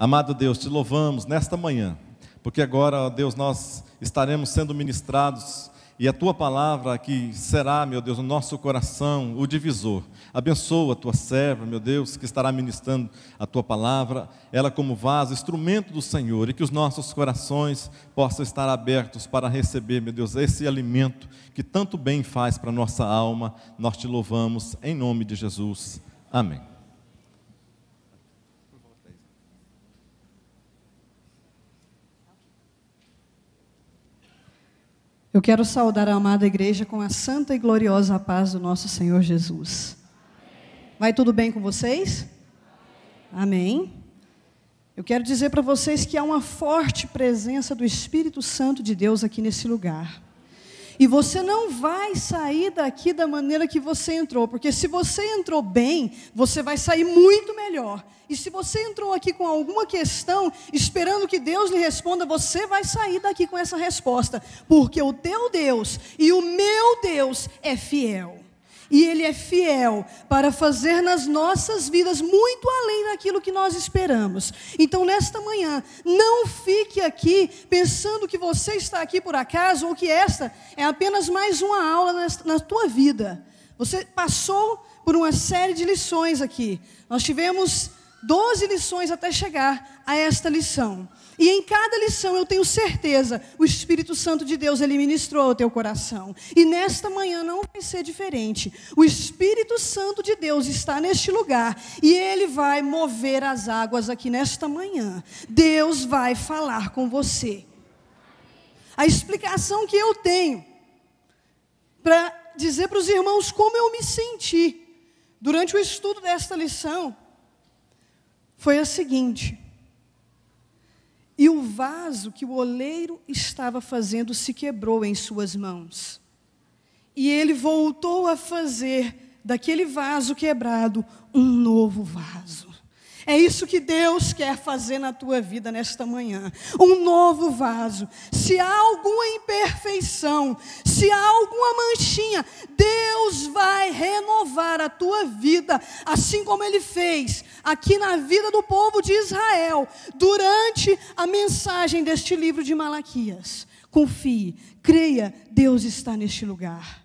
Amado Deus, te louvamos nesta manhã, porque agora, ó Deus, nós estaremos sendo ministrados e a Tua palavra que será, meu Deus, no nosso coração, o divisor. Abençoa a Tua serva, meu Deus, que estará ministrando a Tua palavra, ela como vaso, instrumento do Senhor, e que os nossos corações possam estar abertos para receber, meu Deus, esse alimento que tanto bem faz para a nossa alma. Nós te louvamos em nome de Jesus. Amém. Eu quero saudar a amada igreja com a santa e gloriosa paz do nosso Senhor Jesus. Vai tudo bem com vocês? Amém. Eu quero dizer para vocês que há uma forte presença do Espírito Santo de Deus aqui nesse lugar. E você não vai sair daqui da maneira que você entrou, porque se você entrou bem, você vai sair muito melhor. E se você entrou aqui com alguma questão, esperando que Deus lhe responda, você vai sair daqui com essa resposta, porque o teu Deus e o meu Deus é fiel. E Ele é fiel para fazer nas nossas vidas muito além daquilo que nós esperamos. Então, nesta manhã, não fique aqui pensando que você está aqui por acaso, ou que esta é apenas mais uma aula na tua vida. Você passou por uma série de lições aqui. Nós tivemos 12 lições até chegar a esta lição. E em cada lição eu tenho certeza, o Espírito Santo de Deus, Ele ministrou ao teu coração. E nesta manhã não vai ser diferente. O Espírito Santo de Deus está neste lugar e Ele vai mover as águas aqui nesta manhã. Deus vai falar com você. A explicação que eu tenho para dizer para os irmãos como eu me senti durante o estudo desta lição foi a seguinte: e o vaso que o oleiro estava fazendo se quebrou em suas mãos. E ele voltou a fazer daquele vaso quebrado um novo vaso. É isso que Deus quer fazer na tua vida nesta manhã. Um novo vaso. Se há alguma imperfeição, se há alguma manchinha, Deus vai renovar a tua vida, assim como Ele fez aqui na vida do povo de Israel, durante a mensagem deste livro de Malaquias. Confie, creia, Deus está neste lugar.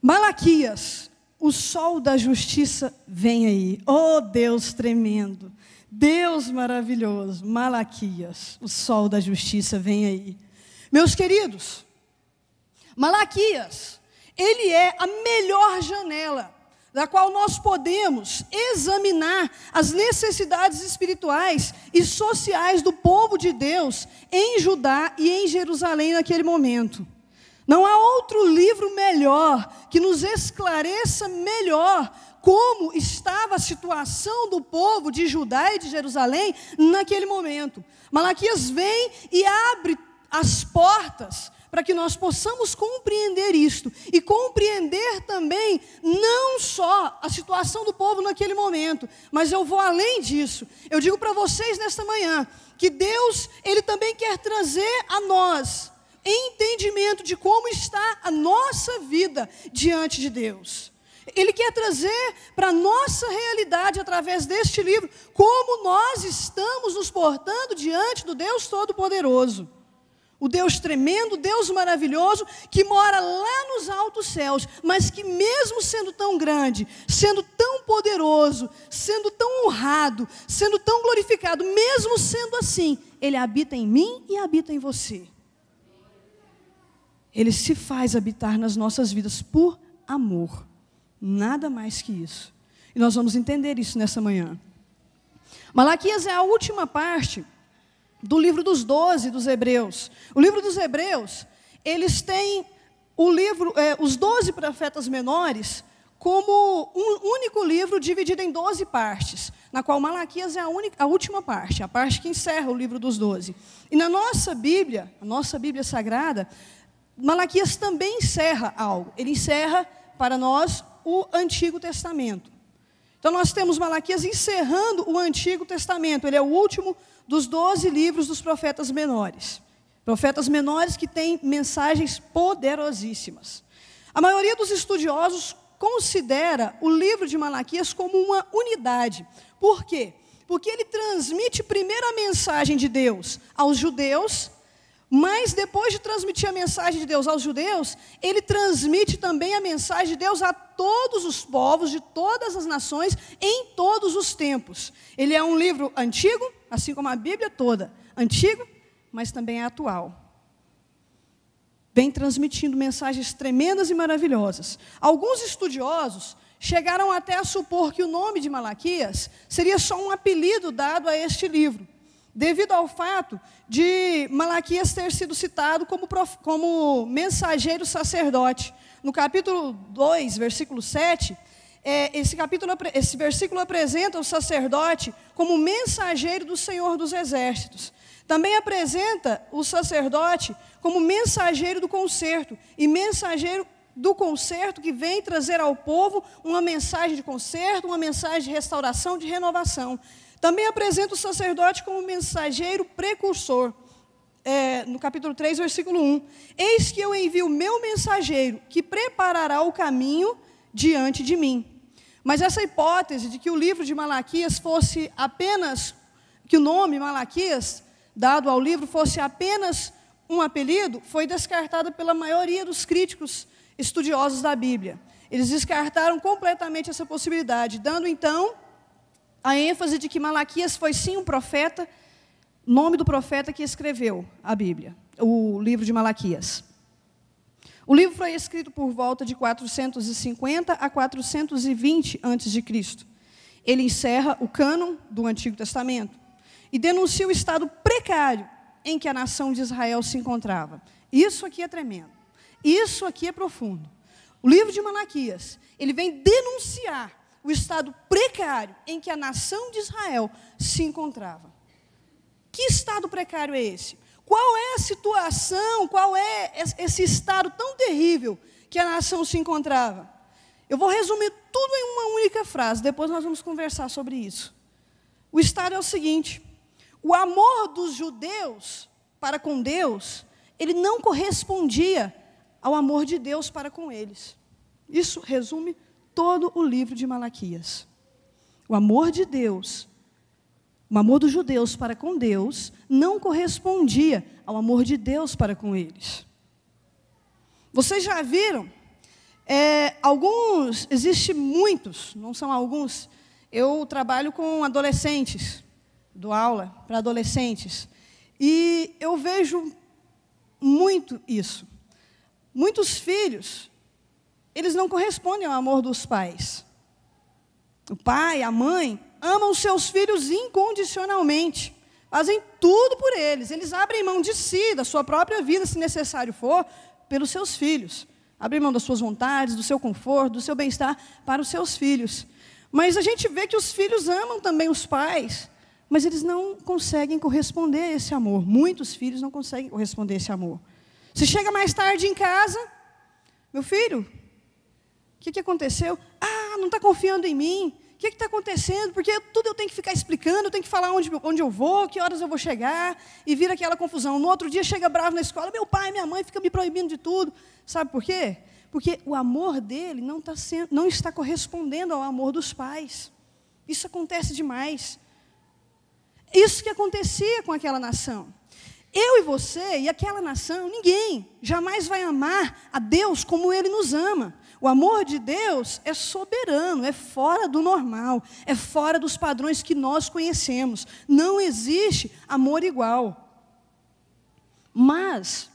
Malaquias, o sol da justiça vem aí. Oh, Deus tremendo, Deus maravilhoso. Malaquias, o sol da justiça vem aí. Meus queridos, Malaquias, ele é a melhor janela da qual nós podemos examinar as necessidades espirituais e sociais do povo de Deus em Judá e em Jerusalém naquele momento. Não há outro livro melhor que nos esclareça melhor como estava a situação do povo de Judá e de Jerusalém naquele momento. Malaquias vem e abre as portas para que nós possamos compreender isto e compreender também não só a situação do povo naquele momento, mas eu vou além disso. Eu digo para vocês nesta manhã que Deus, Ele também quer trazer a nós entendimento de como está a nossa vida diante de Deus. Ele quer trazer para a nossa realidade, através deste livro, como nós estamos nos portando diante do Deus Todo-Poderoso. O Deus tremendo, o Deus maravilhoso, que mora lá nos altos céus, mas que mesmo sendo tão grande, sendo tão poderoso, sendo tão honrado, sendo tão glorificado, mesmo sendo assim, Ele habita em mim e habita em você. Ele se faz habitar nas nossas vidas por amor, nada mais que isso. E nós vamos entender isso nessa manhã. Malaquias é a última parte do livro dos 12 dos Hebreus. O livro dos Hebreus, eles têm os 12 profetas menores como um único livro dividido em 12 partes, na qual Malaquias é a última parte, a parte que encerra o livro dos 12. E na nossa Bíblia, a nossa Bíblia Sagrada, Malaquias também encerra algo. Ele encerra para nós o Antigo Testamento. Então nós temos Malaquias encerrando o Antigo Testamento. Ele é o último dos 12 livros dos profetas menores. Profetas menores que têm mensagens poderosíssimas. A maioria dos estudiosos considera o livro de Malaquias como uma unidade, Por quê? Porque ele transmite primeiro a mensagem de Deus aos judeus, mas depois de transmitir a mensagem de Deus aos judeus, ele transmite também a mensagem de Deus a todos os povos, de todas as nações, em todos os tempos. Ele é um livro antigo, assim como a Bíblia toda, antigo, mas também é atual. Vem transmitindo mensagens tremendas e maravilhosas. Alguns estudiosos chegaram até a supor que o nome de Malaquias seria só um apelido dado a este livro, devido ao fato de Malaquias ter sido citado como mensageiro sacerdote. No capítulo 2, versículo 7, esse versículo apresenta o sacerdote como mensageiro do Senhor dos Exércitos. Também apresenta o sacerdote como mensageiro do concerto, e mensageiro do concerto que vem trazer ao povo uma mensagem de concerto, uma mensagem de restauração, de renovação. Também apresenta o sacerdote como mensageiro precursor. No capítulo 3, versículo 1. Eis que eu envio o meu mensageiro, que preparará o caminho diante de mim. Mas essa hipótese de que o livro de Malaquias fosse apenas, que o nome Malaquias, dado ao livro, fosse apenas um apelido, foi descartada pela maioria dos críticos estudiosos da Bíblia. Eles descartaram completamente essa possibilidade, dando então a ênfase de que Malaquias foi sim um profeta, nome do profeta que escreveu a Bíblia, o livro de Malaquias. O livro foi escrito por volta de 450 a 420 a.C. Ele encerra o cânon do Antigo Testamento e denuncia o estado precário em que a nação de Israel se encontrava. Isso aqui é tremendo. Isso aqui é profundo. O livro de Malaquias, ele vem denunciar o estado precário em que a nação de Israel se encontrava. Que estado precário é esse? Qual é a situação, qual é esse estado tão terrível que a nação se encontrava? Eu vou resumir tudo em uma única frase, depois nós vamos conversar sobre isso. O estado é o seguinte: o amor dos judeus para com Deus, ele não correspondia ao amor de Deus para com eles. Isso resume todo o livro de Malaquias. O amor de Deus, o amor dos judeus para com Deus, não correspondia ao amor de Deus para com eles. Vocês já viram? Existem muitos, não são alguns. Eu trabalho com adolescentes, dou aula para adolescentes, e eu vejo muito isso. Muitos filhos, eles não correspondem ao amor dos pais. O pai, a mãe, amam os seus filhos incondicionalmente, fazem tudo por eles. Eles abrem mão de si, da sua própria vida, se necessário for, pelos seus filhos. Abrem mão das suas vontades, do seu conforto, do seu bem-estar para os seus filhos. Mas a gente vê que os filhos amam também os pais, mas eles não conseguem corresponder a esse amor. Muitos filhos não conseguem corresponder a esse amor. Você chega mais tarde em casa, meu filho, o que aconteceu? Não está confiando em mim. O que está acontecendo? Porque tudo eu tenho que ficar explicando, eu tenho que falar onde eu vou, que horas eu vou chegar, e vira aquela confusão. No outro dia chega bravo na escola, meu pai, minha mãe fica me proibindo de tudo. Sabe por quê? Porque o amor dele não está correspondendo ao amor dos pais. Isso acontece demais. Isso que acontecia com aquela nação. Eu e você e aquela nação, ninguém jamais vai amar a Deus como Ele nos ama. O amor de Deus é soberano, é fora do normal, é fora dos padrões que nós conhecemos. Não existe amor igual. Mas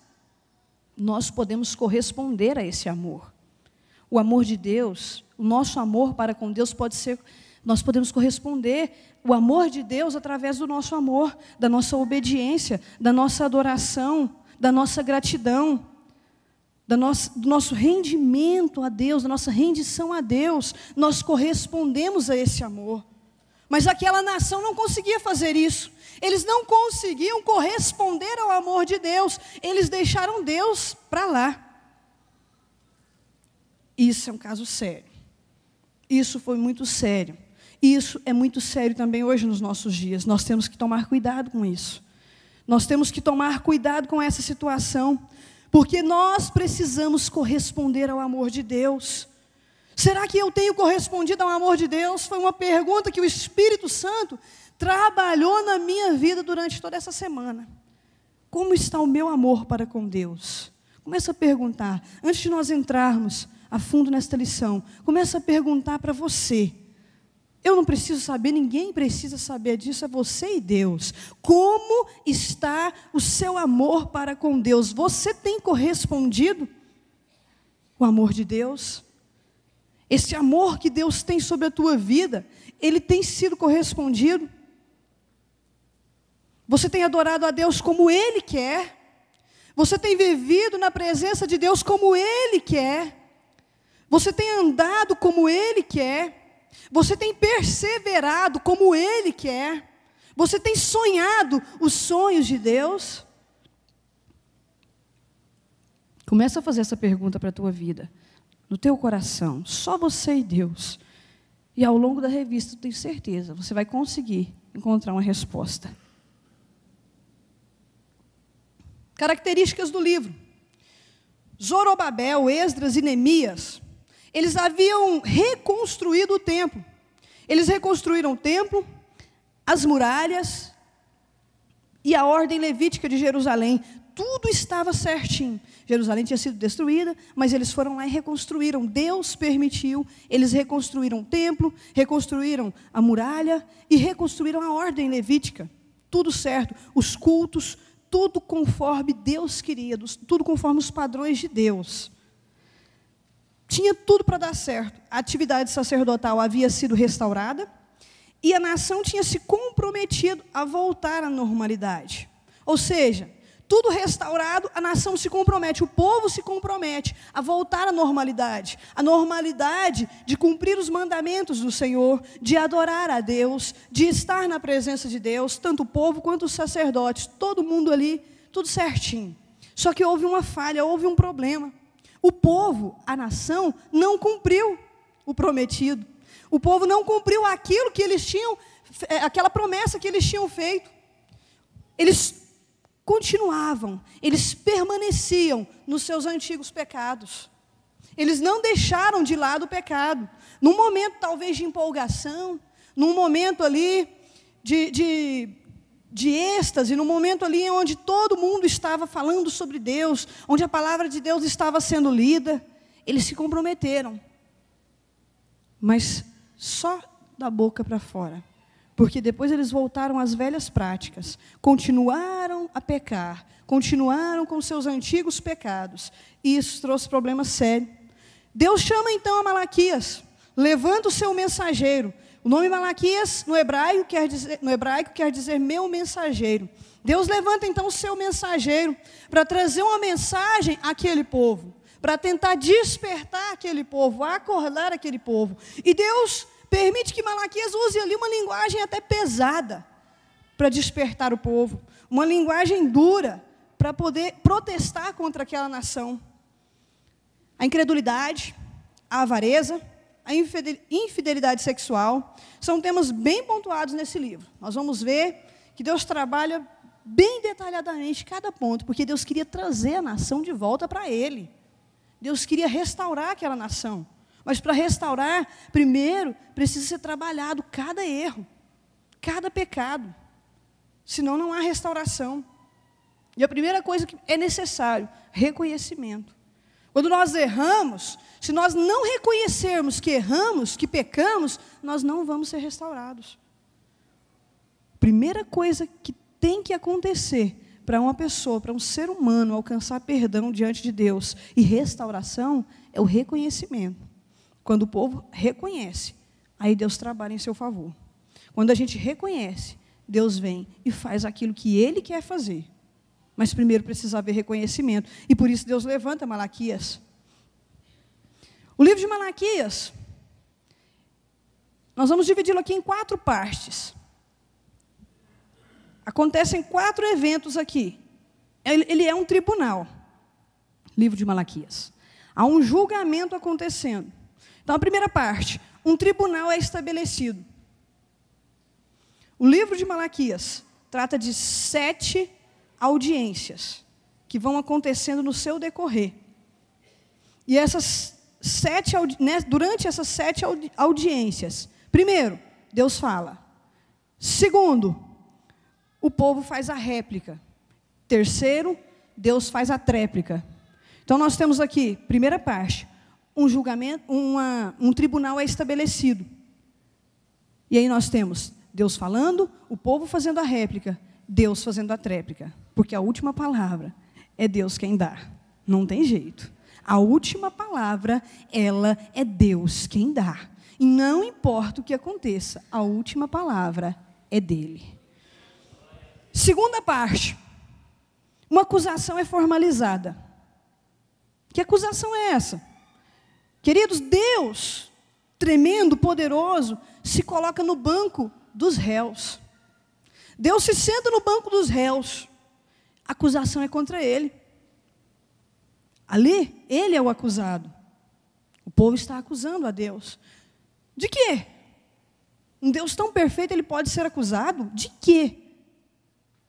nós podemos corresponder a esse amor. O amor de Deus, o nosso amor para com Deus pode ser, nós podemos corresponder o amor de Deus através do nosso amor, da nossa obediência, da nossa adoração, da nossa gratidão, do nosso rendimento a Deus, da nossa rendição a Deus. Nós correspondemos a esse amor. Mas aquela nação não conseguia fazer isso. Eles não conseguiam corresponder ao amor de Deus. Eles deixaram Deus para lá. Isso é um caso sério. Isso foi muito sério. Isso é muito sério também hoje nos nossos dias. Nós temos que tomar cuidado com isso. Nós temos que tomar cuidado com essa situação, porque nós precisamos corresponder ao amor de Deus. Será que eu tenho correspondido ao amor de Deus? Foi uma pergunta que o Espírito Santo trabalhou na minha vida durante toda essa semana. Como está o meu amor para com Deus? Começa a perguntar, antes de nós entrarmos a fundo nesta lição, começa a perguntar para você. Eu não preciso saber, ninguém precisa saber disso, é você e Deus. Como está o seu amor para com Deus? Você tem correspondido o amor de Deus? Esse amor que Deus tem sobre a tua vida, ele tem sido correspondido? Você tem adorado a Deus como Ele quer? Você tem vivido na presença de Deus como Ele quer? Você tem andado como Ele quer? Você tem perseverado como Ele quer? Você tem sonhado os sonhos de Deus? Começa a fazer essa pergunta para a tua vida, no teu coração, só você e Deus. E ao longo da revista, eu tenho certeza, você vai conseguir encontrar uma resposta. Características do livro. Zorobabel, Esdras e Neemias, eles haviam reconstruído o templo. Eles reconstruíram o templo, as muralhas e a ordem levítica de Jerusalém. Tudo estava certinho. Jerusalém tinha sido destruída, mas eles foram lá e reconstruíram. Deus permitiu, eles reconstruíram o templo, reconstruíram a muralha e reconstruíram a ordem levítica. Tudo certo, os cultos, tudo conforme Deus queria, tudo conforme os padrões de Deus. Tinha tudo para dar certo. A atividade sacerdotal havia sido restaurada e a nação tinha se comprometido a voltar à normalidade. Ou seja, tudo restaurado, a nação se compromete, o povo se compromete a voltar à normalidade. A normalidade de cumprir os mandamentos do Senhor, de adorar a Deus, de estar na presença de Deus, tanto o povo quanto os sacerdotes, todo mundo ali, tudo certinho. Só que houve uma falha, houve um problema. O povo, a nação, não cumpriu o prometido. O povo não cumpriu aquilo que eles tinham, aquela promessa que eles tinham feito. Eles continuavam, eles permaneciam nos seus antigos pecados. Eles não deixaram de lado o pecado. Num momento talvez de empolgação, num momento ali de êxtase, num momento ali onde todo mundo estava falando sobre Deus, onde a palavra de Deus estava sendo lida, eles se comprometeram. Mas só da boca para fora. Porque depois eles voltaram às velhas práticas, continuaram a pecar, continuaram com seus antigos pecados, e isso trouxe problemas sérios. Deus chama então a Malaquias, levanta o seu mensageiro. O nome Malaquias no hebraico quer dizer meu mensageiro. Deus levanta então o seu mensageiro para trazer uma mensagem àquele povo, para tentar despertar aquele povo, acordar aquele povo. E Deus permite que Malaquias use ali uma linguagem até pesada para despertar o povo, uma linguagem dura para poder protestar contra aquela nação. A incredulidade, a avareza, a infidelidade sexual são temas bem pontuados nesse livro. Nós vamos ver que Deus trabalha bem detalhadamente cada ponto, porque Deus queria trazer a nação de volta para Ele. Deus queria restaurar aquela nação. Mas para restaurar, primeiro, precisa ser trabalhado cada erro, cada pecado. Senão não há restauração. E a primeira coisa que é necessário, reconhecimento. Quando nós erramos, se nós não reconhecermos que erramos, que pecamos, nós não vamos ser restaurados. Primeira coisa que tem que acontecer para uma pessoa, para um ser humano alcançar perdão diante de Deus e restauração, é o reconhecimento. Quando o povo reconhece, aí Deus trabalha em seu favor. Quando a gente reconhece, Deus vem e faz aquilo que Ele quer fazer. Mas primeiro precisa haver reconhecimento. E por isso Deus levanta Malaquias. O livro de Malaquias, nós vamos dividi-lo aqui em 4 partes. Acontecem 4 eventos aqui. Ele é um tribunal, livro de Malaquias. Há um julgamento acontecendo. Então, a primeira parte, um tribunal é estabelecido. O livro de Malaquias trata de 7 audiências que vão acontecendo no seu decorrer. E essas durante essas 7 audiências, primeiro, Deus fala. Segundo, o povo faz a réplica. Terceiro, Deus faz a tréplica. Então nós temos aqui, primeira parte, um julgamento, um tribunal é estabelecido. E aí nós temos Deus falando, o povo fazendo a réplica, Deus fazendo a tréplica. Porque a última palavra é Deus quem dá. Não tem jeito. A última palavra, ela é Deus quem dá. E não importa o que aconteça, a última palavra é dele. Segunda parte. Uma acusação é formalizada. Que acusação é essa? Queridos, Deus, tremendo, poderoso, se coloca no banco dos réus. Deus se senta no banco dos réus. A acusação é contra ele. Ali, ele é o acusado. O povo está acusando a Deus. De quê? Um Deus tão perfeito, ele pode ser acusado? De quê?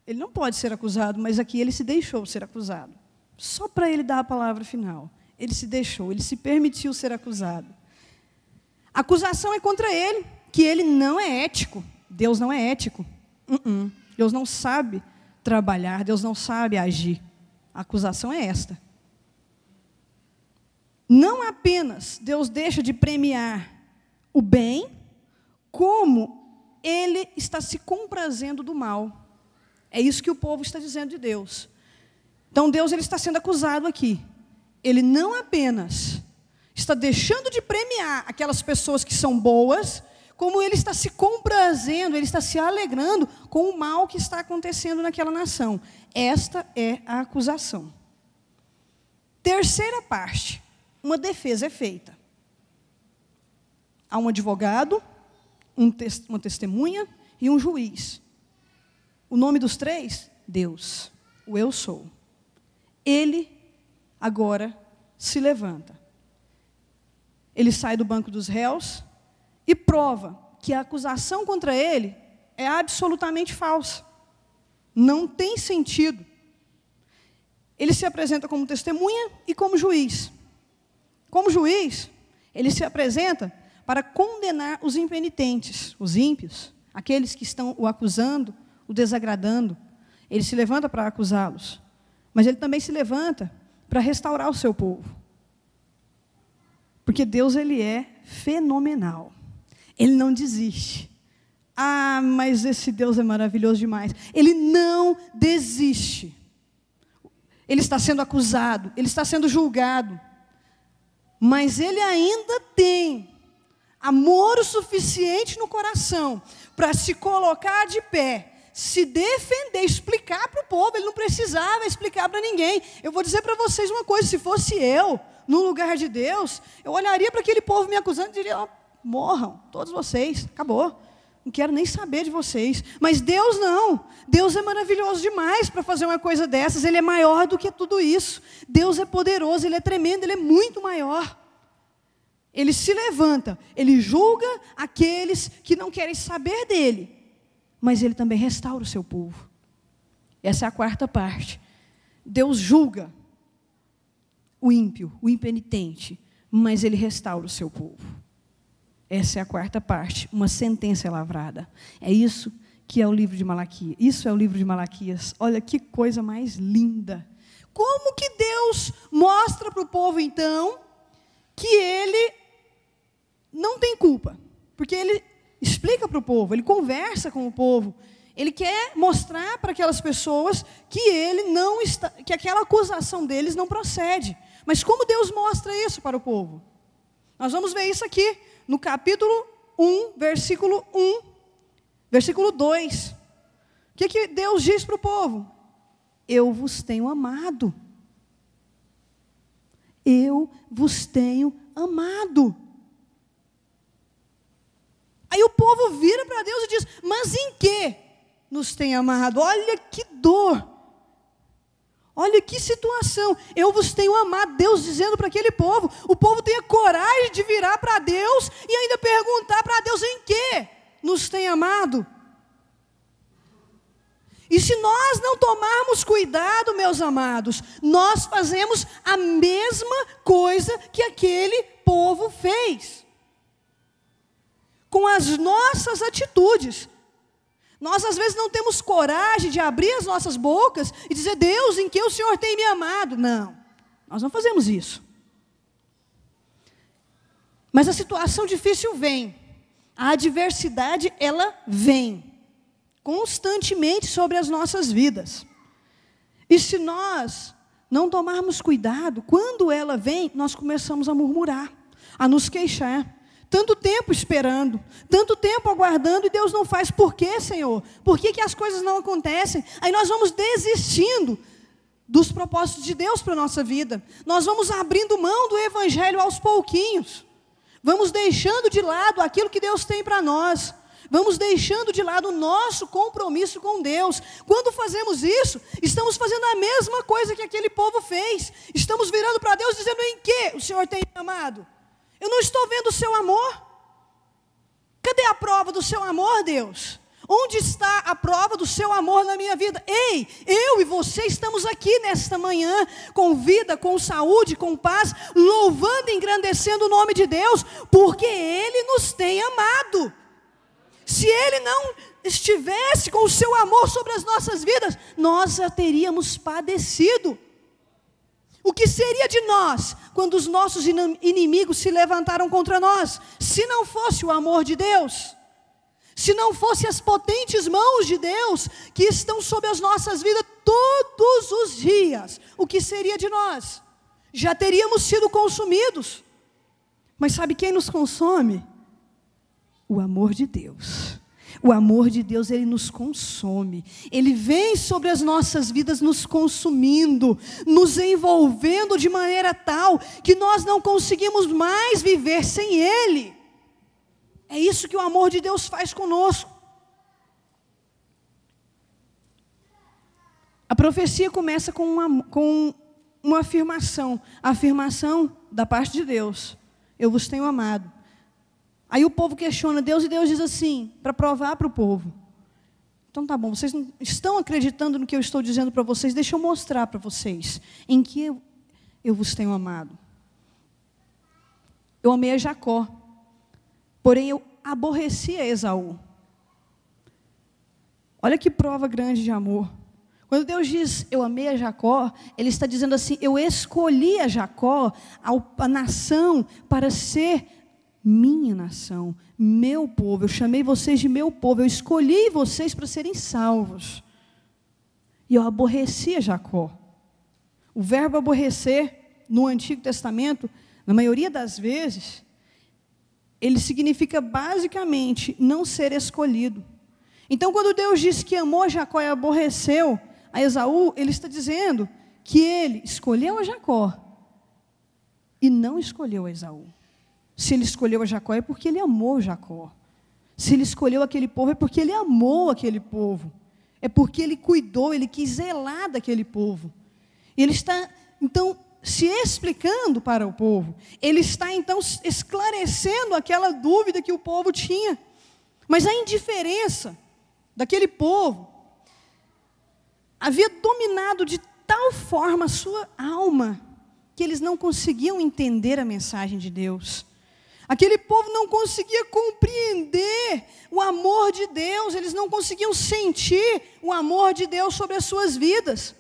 Ele não pode ser acusado, mas aqui ele se deixou ser acusado. Só para ele dar a palavra final. Ele se deixou, ele se permitiu ser acusado. A acusação é contra ele, que ele não é ético. Deus não é ético. Deus não sabe trabalhar, Deus não sabe agir. A acusação é esta. Não apenas Deus deixa de premiar o bem, como ele está se comprazendo do mal. É isso que o povo está dizendo de Deus. Então Deus ele está sendo acusado aqui. Ele não apenas está deixando de premiar aquelas pessoas que são boas, como ele está se comprazendo, ele está se alegrando com o mal que está acontecendo naquela nação. Esta é a acusação. Terceira parte, uma defesa é feita. Há um advogado, uma testemunha e um juiz. O nome dos três? Deus, o eu sou. Ele agora se levanta. Ele sai do banco dos réus e prova que a acusação contra ele é absolutamente falsa. Não tem sentido. Ele se apresenta como testemunha e como juiz. Como juiz, ele se apresenta para condenar os impenitentes, os ímpios, aqueles que estão o acusando, o desagradando. Ele se levanta para acusá-los, mas ele também se levanta para restaurar o seu povo. Porque Deus, ele é fenomenal. Ele não desiste. Ah, mas esse Deus é maravilhoso demais. Ele não desiste. Ele está sendo acusado, ele está sendo julgado. Mas ele ainda tem amor o suficiente no coração para se colocar de pé, se defender, explicar para o povo. Ele não precisava explicar para ninguém. Eu vou dizer para vocês uma coisa: se fosse eu, no lugar de Deus, eu olharia para aquele povo me acusando e diria: oh, morram, todos vocês, acabou. Não quero nem saber de vocês. Mas Deus não. Deus é maravilhoso demais para fazer uma coisa dessas. Ele é maior do que tudo isso. Deus é poderoso, ele é tremendo, ele é muito maior. Ele se levanta, ele julga aqueles que não querem saber dele, mas ele também restaura o seu povo. Essa é a quarta parte. Deus julga o ímpio, o impenitente, mas ele restaura o seu povo. Essa é a quarta parte, uma sentença lavrada. É isso que é o livro de Malaquias. Isso é o livro de Malaquias. Olha que coisa mais linda. Como que Deus mostra para o povo, então, que ele não tem culpa? Porque ele explica para o povo, ele conversa com o povo. Ele quer mostrar para aquelas pessoas que ele não está, que aquela acusação deles não procede. Mas como Deus mostra isso para o povo? Nós vamos ver isso aqui no capítulo 1, versículo 1, versículo 2. O que Deus diz para o povo? Eu vos tenho amado. Eu vos tenho amado. Aí o povo vira para Deus e diz: mas em que nos tem amado? Olha que dor. Olha que situação. Eu vos tenho amado. Deus dizendo para aquele povo. O povo tem a coragem de virar para Deus e ainda perguntar para Deus: em que nos tem amado? E se nós não tomarmos cuidado, meus amados, nós fazemos a mesma coisa que aquele povo fez. Com as nossas atitudes. Nós às vezes não temos coragem de abrir as nossas bocas e dizer: Deus, em que o Senhor tem me amado. Não, nós não fazemos isso. Mas a situação difícil vem. A adversidade, ela vem constantemente sobre as nossas vidas. E se nós não tomarmos cuidado, quando ela vem, nós começamos a murmurar, a nos queixar. Tanto tempo esperando, tanto tempo aguardando, e Deus não faz. Por quê, Senhor? Por que as coisas não acontecem? Aí nós vamos desistindo dos propósitos de Deus para a nossa vida. Nós vamos abrindo mão do Evangelho aos pouquinhos. Vamos deixando de lado aquilo que Deus tem para nós. Vamos deixando de lado o nosso compromisso com Deus. Quando fazemos isso, estamos fazendo a mesma coisa que aquele povo fez. Estamos virando para Deus dizendo: em que o Senhor tem me amado? Eu não estou vendo o seu amor. Cadê a prova do seu amor, Deus? Onde está a prova do seu amor na minha vida? Ei, eu e você estamos aqui nesta manhã, com vida, com saúde, com paz, louvando e engrandecendo o nome de Deus, porque Ele nos tem amado. Se Ele não estivesse com o seu amor sobre as nossas vidas, nós já teríamos padecido. O que seria de nós, quando os nossos inimigos se levantaram contra nós, se não fosse o amor de Deus? Se não fosse as potentes mãos de Deus, que estão sobre as nossas vidas todos os dias, o que seria de nós? Já teríamos sido consumidos. Mas sabe quem nos consome? O amor de Deus. O amor de Deus, Ele nos consome. Ele vem sobre as nossas vidas nos consumindo, nos envolvendo de maneira tal que nós não conseguimos mais viver sem Ele. É isso que o amor de Deus faz conosco. A profecia começa com uma afirmação. A afirmação da parte de Deus: eu vos tenho amado. Aí o povo questiona Deus e Deus diz assim, para provar para o povo: então tá bom, vocês não estão acreditando no que eu estou dizendo para vocês, deixa eu mostrar para vocês em que eu vos tenho amado. Eu amei a Jacó, porém eu aborreci a Esaú. Olha que prova grande de amor. Quando Deus diz: eu amei a Jacó, Ele está dizendo assim: eu escolhi a Jacó, a nação, para ser minha nação, meu povo. Eu chamei vocês de meu povo, eu escolhi vocês para serem salvos. E eu aborreci a Jacó. O verbo aborrecer, no Antigo Testamento, na maioria das vezes, ele significa basicamente não ser escolhido. Então, quando Deus diz que amou a Jacó e aborreceu a Esaú, Ele está dizendo que Ele escolheu a Jacó e não escolheu a Esaú. Se Ele escolheu a Jacó é porque Ele amou Jacó. Se Ele escolheu aquele povo é porque Ele amou aquele povo. É porque Ele cuidou, Ele quis zelar daquele povo. Ele está, então, se explicando para o povo. Ele está, então, esclarecendo aquela dúvida que o povo tinha. Mas a indiferença daquele povo havia dominado de tal forma a sua alma que eles não conseguiam entender a mensagem de Deus. Aquele povo não conseguia compreender o amor de Deus, eles não conseguiam sentir o amor de Deus sobre as suas vidas.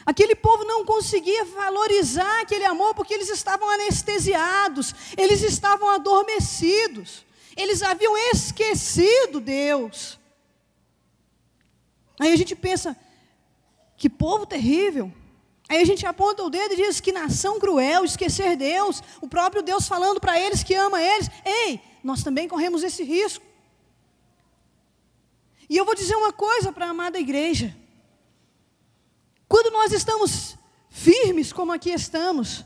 Aquele povo não conseguia valorizar aquele amor porque eles estavam anestesiados, eles estavam adormecidos, eles haviam esquecido Deus. Aí a gente pensa: que povo terrível. Aí a gente aponta o dedo e diz: que nação cruel, esquecer Deus. O próprio Deus falando para eles que ama eles. Ei, nós também corremos esse risco. E eu vou dizer uma coisa para a amada igreja. Quando nós estamos firmes como aqui estamos,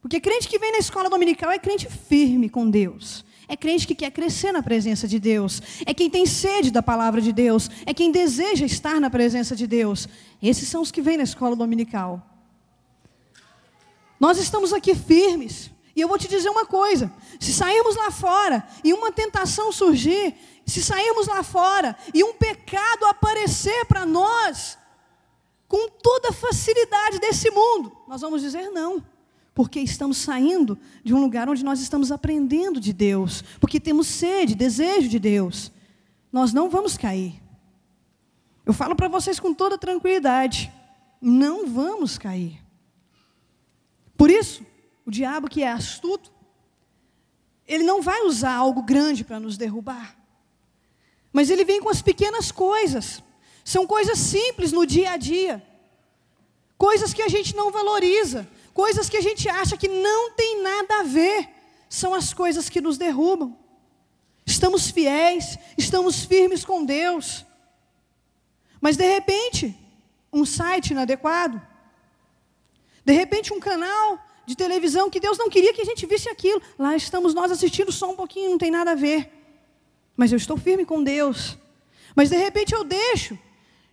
porque crente que vem na escola dominical é crente firme com Deus. É crente que quer crescer na presença de Deus. É quem tem sede da palavra de Deus. É quem deseja estar na presença de Deus. Esses são os que vêm na escola dominical. Nós estamos aqui firmes. E eu vou te dizer uma coisa: se sairmos lá fora e uma tentação surgir, se sairmos lá fora e um pecado aparecer para nós, com toda a facilidade desse mundo, nós vamos dizer não. Porque estamos saindo de um lugar onde nós estamos aprendendo de Deus, porque temos sede, desejo de Deus. Nós não vamos cair. Eu falo para vocês com toda tranquilidade, não vamos cair. Por isso, o diabo, que é astuto, ele não vai usar algo grande para nos derrubar. Mas ele vem com as pequenas coisas. São coisas simples no dia a dia. Coisas que a gente não valoriza. Coisas que a gente acha que não tem nada a ver. São as coisas que nos derrubam. Estamos fiéis, estamos firmes com Deus. Mas de repente, um site inadequado. De repente um canal de televisão que Deus não queria que a gente visse aquilo. Lá estamos nós assistindo só um pouquinho, não tem nada a ver. Mas eu estou firme com Deus. Mas de repente eu deixo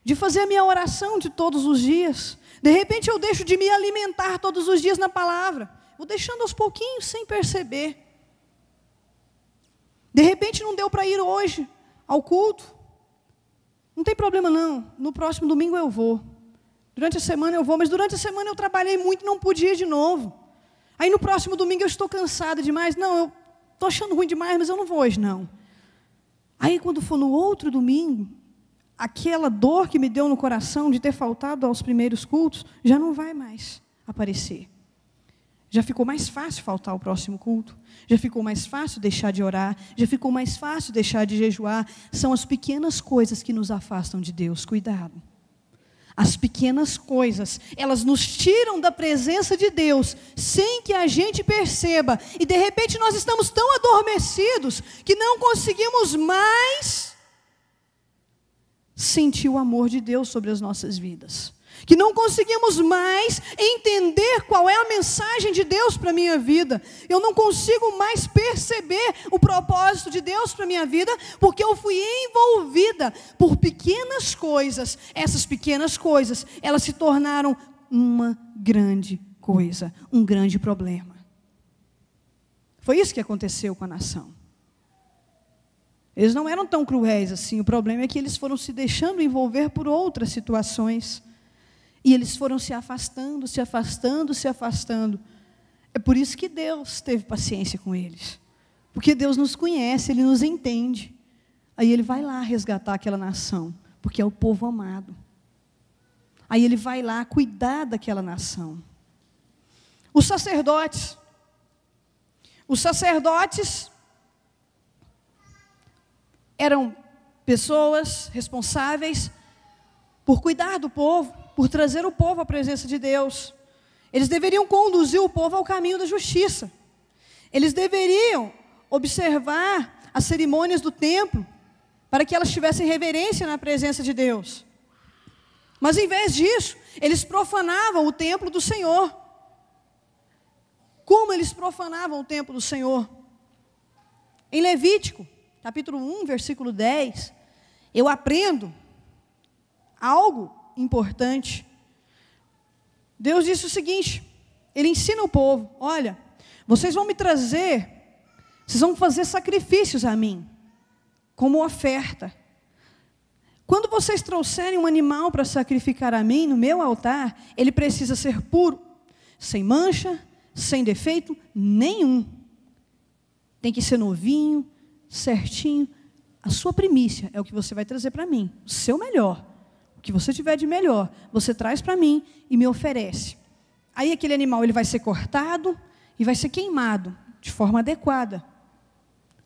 de fazer a minha oração de todos os dias. De repente eu deixo de me alimentar todos os dias na palavra. Vou deixando aos pouquinhos sem perceber. De repente não deu para ir hoje ao culto. Não tem problema não, no próximo domingo eu vou. Durante a semana eu vou, mas durante a semana eu trabalhei muito e não pude ir de novo. Aí no próximo domingo eu estou cansada demais. Não, eu estou achando ruim demais, mas eu não vou hoje não. Aí quando for no outro domingo, aquela dor que me deu no coração de ter faltado aos primeiros cultos, já não vai mais aparecer. Já ficou mais fácil faltar ao próximo culto. Já ficou mais fácil deixar de orar. Já ficou mais fácil deixar de jejuar. São as pequenas coisas que nos afastam de Deus. Cuidado. As pequenas coisas, elas nos tiram da presença de Deus, sem que a gente perceba. E de repente nós estamos tão adormecidos, que não conseguimos mais sentir o amor de Deus sobre as nossas vidas. Que não conseguimos mais entender qual é a mensagem de Deus para a minha vida. Eu não consigo mais perceber o propósito de Deus para a minha vida, porque eu fui envolvida por pequenas coisas. Essas pequenas coisas, elas se tornaram uma grande coisa, um grande problema. Foi isso que aconteceu com a nação. Eles não eram tão cruéis assim, o problema é que eles foram se deixando envolver por outras situações. E eles foram se afastando, se afastando, se afastando. É por isso que Deus teve paciência com eles. Porque Deus nos conhece, Ele nos entende. Aí Ele vai lá resgatar aquela nação, porque é o povo amado. Aí Ele vai lá cuidar daquela nação. Os sacerdotes eram pessoas responsáveis por cuidar do povo, por trazer o povo à presença de Deus. Eles deveriam conduzir o povo ao caminho da justiça. Eles deveriam observar as cerimônias do templo, para que elas tivessem reverência na presença de Deus. Mas em vez disso, eles profanavam o templo do Senhor. Como eles profanavam o templo do Senhor? Em Levítico, capítulo 1, versículo 10, eu aprendo algo importante. Deus disse o seguinte, Ele ensina o povo, olha, vocês vão me trazer, vocês vão fazer sacrifícios a mim, como oferta. Quando vocês trouxerem um animal para sacrificar a mim no meu altar, ele precisa ser puro, sem mancha, sem defeito nenhum. Tem que ser novinho, certinho. A sua primícia é o que você vai trazer para mim, o seu melhor. O que você tiver de melhor, você traz para mim e me oferece. Aí aquele animal ele vai ser cortado e vai ser queimado de forma adequada.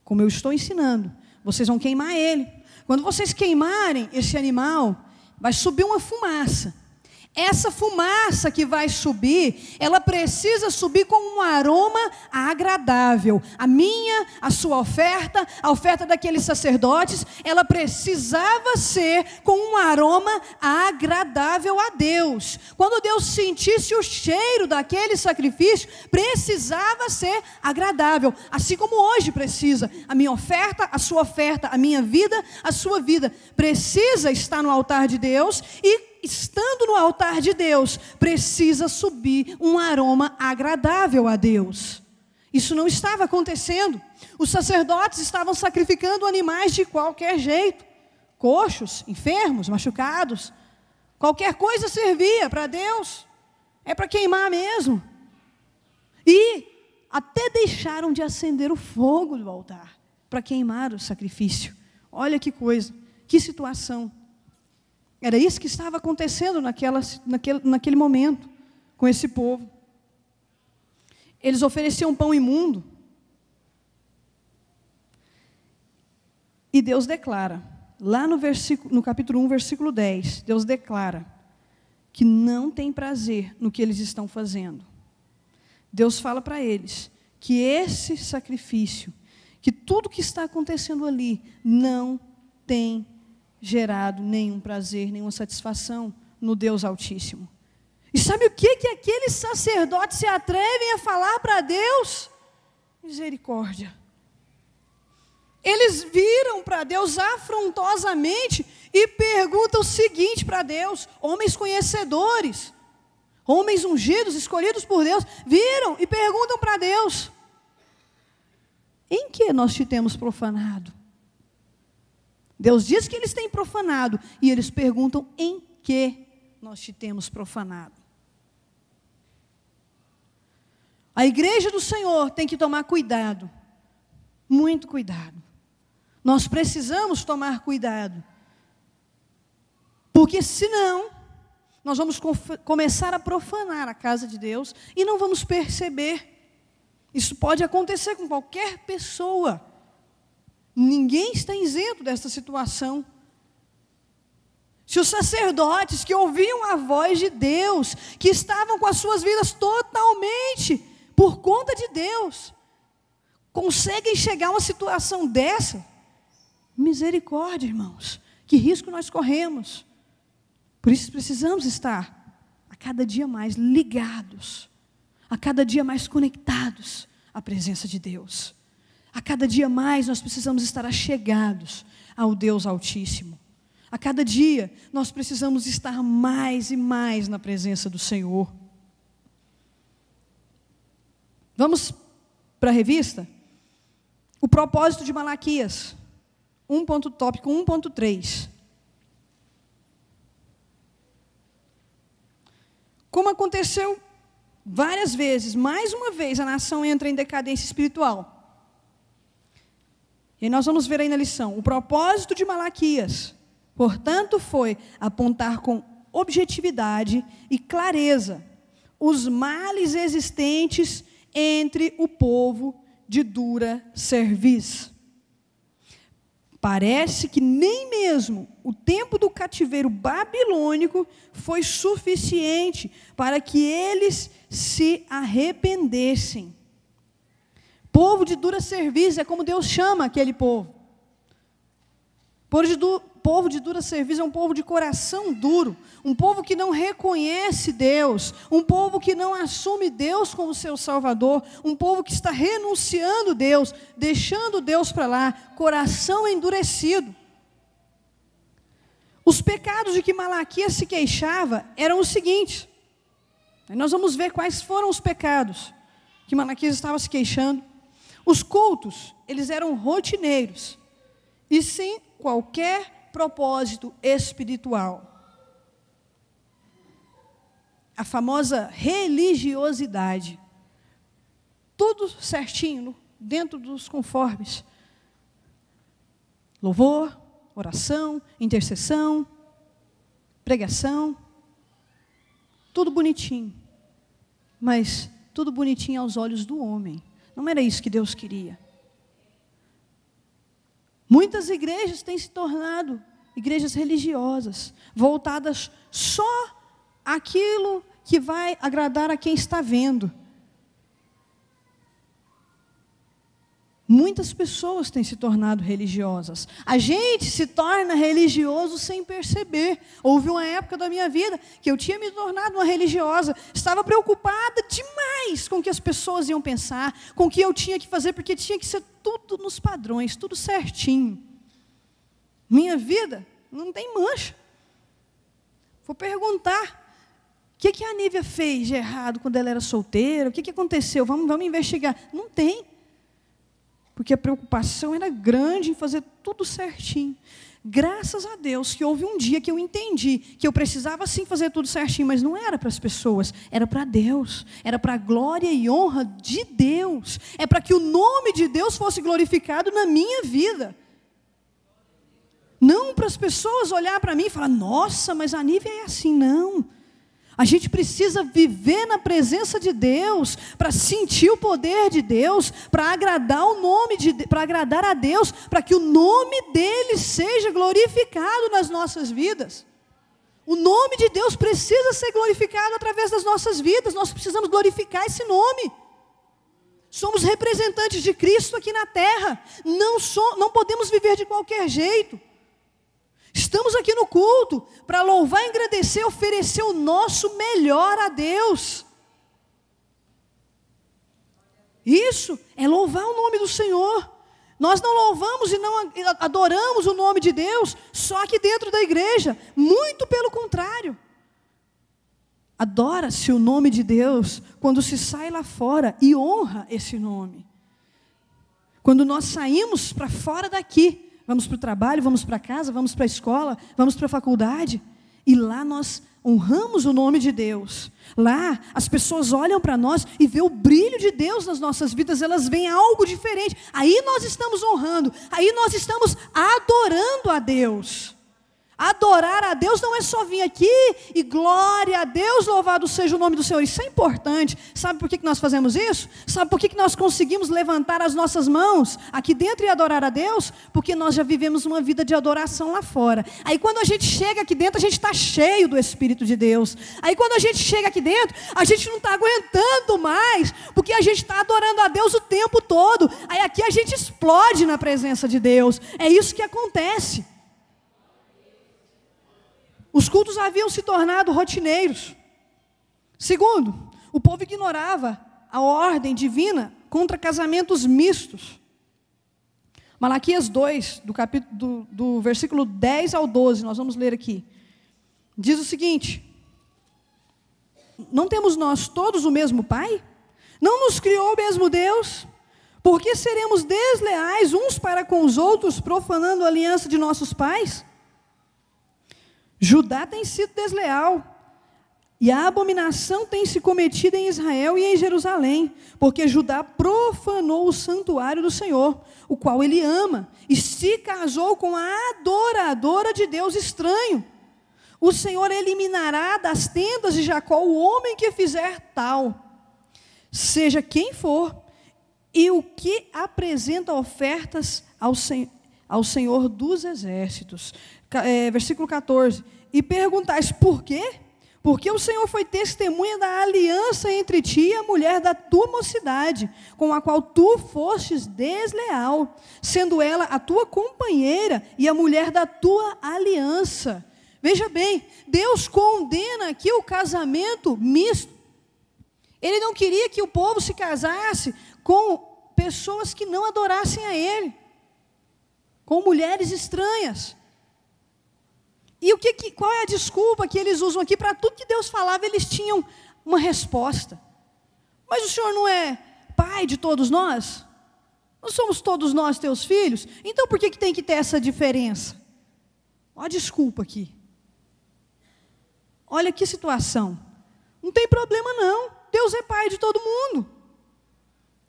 Como eu estou ensinando, vocês vão queimar ele. Quando vocês queimarem esse animal, vai subir uma fumaça. Essa fumaça que vai subir, ela precisa subir com um aroma agradável. A sua oferta, a oferta daqueles sacerdotes, ela precisava ser com um aroma agradável a Deus. Quando Deus sentisse o cheiro daquele sacrifício, precisava ser agradável. Assim como hoje precisa. A minha oferta, a sua oferta, a minha vida, a sua vida, precisa estar no altar de Deus e estando no altar de Deus, precisa subir um aroma agradável a Deus. Isso não estava acontecendo. Os sacerdotes estavam sacrificando animais de qualquer jeito. Coxos, enfermos, machucados. Qualquer coisa servia para Deus. É para queimar mesmo. E até deixaram de acender o fogo do altar para queimar o sacrifício. Olha que coisa, que situação. Era isso que estava acontecendo naquele momento com esse povo. Eles ofereciam pão imundo. E Deus declara, lá no capítulo 1, versículo 10, Deus declara que não tem prazer no que eles estão fazendo. Deus fala para eles que esse sacrifício, que tudo que está acontecendo ali, não tem gerado nenhum prazer, nenhuma satisfação no Deus Altíssimo. E sabe o que aqueles sacerdotes se atrevem a falar para Deus? Misericórdia. Eles viram para Deus afrontosamente e perguntam o seguinte para Deus, homens conhecedores, homens ungidos, escolhidos por Deus, viram e perguntam para Deus: em que nós te temos profanado? Deus diz que eles têm profanado, e eles perguntam: em que nós te temos profanado? A igreja do Senhor tem que tomar cuidado, muito cuidado. Nós precisamos tomar cuidado, porque senão nós vamos começar a profanar a casa de Deus e não vamos perceber. Isso pode acontecer com qualquer pessoa. Ninguém está isento dessa situação. Se os sacerdotes que ouviam a voz de Deus, que estavam com as suas vidas totalmente por conta de Deus, conseguem chegar a uma situação dessa, misericórdia, irmãos, que risco nós corremos. Por isso precisamos estar a cada dia mais ligados, a cada dia mais conectados à presença de Deus. A cada dia mais nós precisamos estar achegados ao Deus Altíssimo. A cada dia nós precisamos estar mais e mais na presença do Senhor. Vamos para a revista? O propósito de Malaquias, tópico 1.3. Como aconteceu várias vezes, mais uma vez a nação entra em decadência espiritual. E nós vamos ver aí na lição, o propósito de Malaquias, portanto, foi apontar com objetividade e clareza os males existentes entre o povo de dura cerviz. Parece que nem mesmo o tempo do cativeiro babilônico foi suficiente para que eles se arrependessem. Povo de dura cerviz é como Deus chama aquele povo. Povo de dura cerviz é um povo de coração duro, um povo que não reconhece Deus, um povo que não assume Deus como seu Salvador, um povo que está renunciando Deus, deixando Deus para lá, coração endurecido. Os pecados de que Malaquias se queixava eram os seguintes. Nós vamos ver quais foram os pecados que Malaquias estava se queixando. Os cultos, eles eram rotineiros e sem qualquer propósito espiritual. A famosa religiosidade. Tudo certinho, dentro dos conformes. Louvor, oração, intercessão, pregação. Tudo bonitinho. Mas tudo bonitinho aos olhos do homem. Não era isso que Deus queria. Muitas igrejas têm se tornado igrejas religiosas, voltadas só àquilo que vai agradar a quem está vendo. Muitas pessoas têm se tornado religiosas. A gente se torna religioso sem perceber. Houve uma época da minha vida que eu tinha me tornado uma religiosa. Estava preocupada demais com o que as pessoas iam pensar, com o que eu tinha que fazer, porque tinha que ser tudo nos padrões, tudo certinho. Minha vida não tem mancha. Vou perguntar, o que a Nívia fez de errado quando ela era solteira? O que aconteceu? Vamos investigar. Não tem. Porque a preocupação era grande em fazer tudo certinho. Graças a Deus que houve um dia que eu entendi que eu precisava sim fazer tudo certinho, mas não era para as pessoas, era para Deus, era para a glória e honra de Deus, é para que o nome de Deus fosse glorificado na minha vida. Não para as pessoas olhar para mim e falar, nossa, mas a Nívia é assim, não. A gente precisa viver na presença de Deus, para sentir o poder de Deus, para agradar para agradar a Deus, para que o nome dele seja glorificado nas nossas vidas. O nome de Deus precisa ser glorificado através das nossas vidas, nós precisamos glorificar esse nome. Somos representantes de Cristo aqui na terra, não podemos viver de qualquer jeito. Estamos aqui no culto para louvar, agradecer, oferecer o nosso melhor a Deus. Isso é louvar o nome do Senhor. Nós não louvamos e não adoramos o nome de Deus só aqui dentro da igreja. Muito pelo contrário. Adora-se o nome de Deus quando se sai lá fora e honra esse nome. Quando nós saímos para fora daqui, vamos para o trabalho, vamos para casa, vamos para a escola, vamos para a faculdade, e lá nós honramos o nome de Deus. Lá as pessoas olham para nós e vê o brilho de Deus nas nossas vidas, elas veem algo diferente. Aí nós estamos honrando, aí nós estamos adorando a Deus. Adorar a Deus não é só vir aqui e glória a Deus, louvado seja o nome do Senhor. Isso é importante. Sabe por que nós fazemos isso? Sabe por que nós conseguimos levantar as nossas mãos aqui dentro e adorar a Deus? Porque nós já vivemos uma vida de adoração lá fora. Aí quando a gente chega aqui dentro, a gente está cheio do Espírito de Deus. Aí quando a gente chega aqui dentro, a gente não está aguentando mais, porque a gente está adorando a Deus o tempo todo. Aí aqui a gente explode na presença de Deus. É isso que acontece. Os cultos haviam se tornado rotineiros. Segundo, o povo ignorava a ordem divina contra casamentos mistos. Malaquias 2, do versículo 10 ao 12, nós vamos ler aqui. Diz o seguinte: não temos nós todos o mesmo Pai? Não nos criou o mesmo Deus? Por que seremos desleais uns para com os outros, profanando a aliança de nossos pais? Judá tem sido desleal, e a abominação tem se cometido em Israel e em Jerusalém, porque Judá profanou o santuário do Senhor, o qual ele ama, e se casou com a adoradora de Deus estranho. O Senhor eliminará das tendas de Jacó o homem que fizer tal, seja quem for, e o que apresenta ofertas ao Senhor dos exércitos. Versículo 14, e perguntais por quê? Porque o Senhor foi testemunha da aliança entre ti e a mulher da tua mocidade, com a qual tu fostes desleal, sendo ela a tua companheira e a mulher da tua aliança. Veja bem, Deus condena aqui o casamento misto. Ele não queria que o povo se casasse com pessoas que não adorassem a Ele, com mulheres estranhas. E qual é a desculpa que eles usam aqui? Para tudo que Deus falava, eles tinham uma resposta. Mas o Senhor não é pai de todos nós? Não somos todos nós teus filhos? Então por que tem que ter essa diferença? Olha a desculpa aqui. Olha que situação. Não tem problema não. Deus é pai de todo mundo.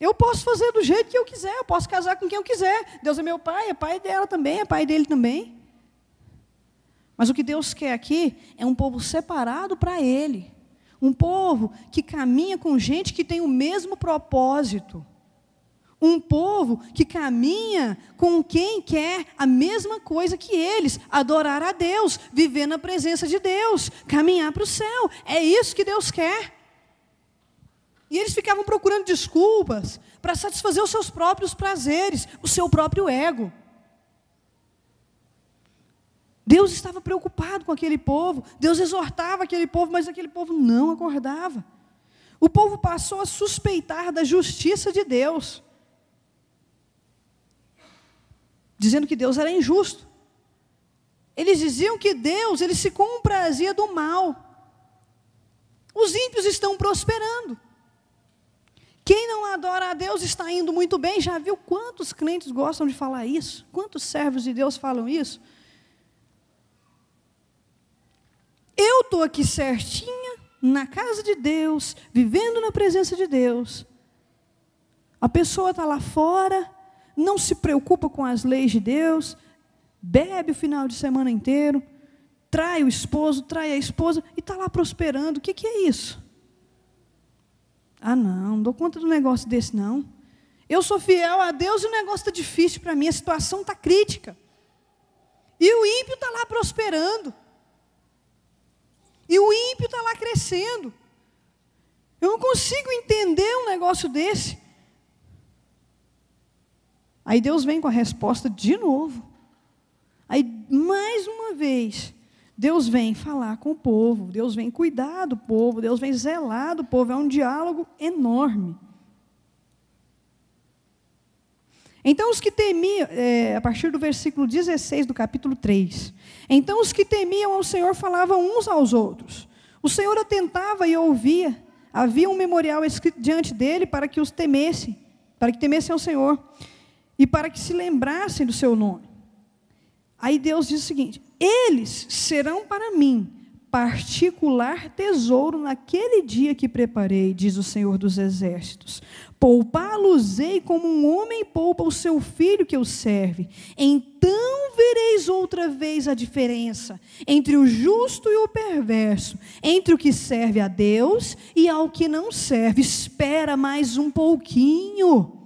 Eu posso fazer do jeito que eu quiser, eu posso casar com quem eu quiser. Deus é meu pai, é pai dela também, é pai dele também. Mas o que Deus quer aqui é um povo separado para Ele. Um povo que caminha com gente que tem o mesmo propósito. Um povo que caminha com quem quer a mesma coisa que eles. Adorar a Deus, viver na presença de Deus, caminhar para o céu. É isso que Deus quer. E eles ficavam procurando desculpas para satisfazer os seus próprios prazeres, o seu próprio ego. Deus estava preocupado com aquele povo, Deus exortava aquele povo, mas aquele povo não acordava. O povo passou a suspeitar da justiça de Deus, dizendo que Deus era injusto. Eles diziam que Deus, ele se comprazia do mal. Os ímpios estão prosperando. Quem não adora a Deus está indo muito bem. Já viu quantos crentes gostam de falar isso? Quantos servos de Deus falam isso? estou aqui certinha, na casa de Deus, vivendo na presença de Deus. A pessoa está lá fora, não se preocupa com as leis de Deus, bebe o final de semana inteiro, trai o esposo, trai a esposa, e está lá prosperando. O que é isso? Não dou conta do negócio desse não. Eu sou fiel a Deus e o negócio está difícil para mim, a situação está crítica. E o ímpio está lá prosperando. E o ímpio está lá crescendo. Eu não consigo entender um negócio desse. Aí Deus vem com a resposta de novo. Aí, mais uma vez, Deus vem falar com o povo, Deus vem cuidar do povo, Deus vem zelar do povo. É um diálogo enorme. Então os que temiam, a partir do versículo 16 do capítulo 3, então os que temiam ao Senhor falavam uns aos outros. O Senhor atentava e ouvia, havia um memorial escrito diante dele para que os temessem, para que temessem ao Senhor, e para que se lembrassem do seu nome. Aí Deus diz o seguinte: eles serão para mim particular tesouro naquele dia que preparei, diz o Senhor dos Exércitos. Poupá-los-ei como um homem poupa o seu filho que o serve. Então vereis outra vez a diferença entre o justo e o perverso, entre o que serve a Deus e ao que não serve. Espera mais um pouquinho.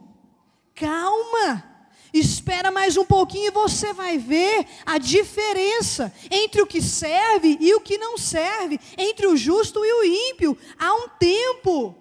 Calma. Espera mais um pouquinho e você vai ver a diferença entre o que serve e o que não serve, entre o justo e o ímpio. Há um tempo,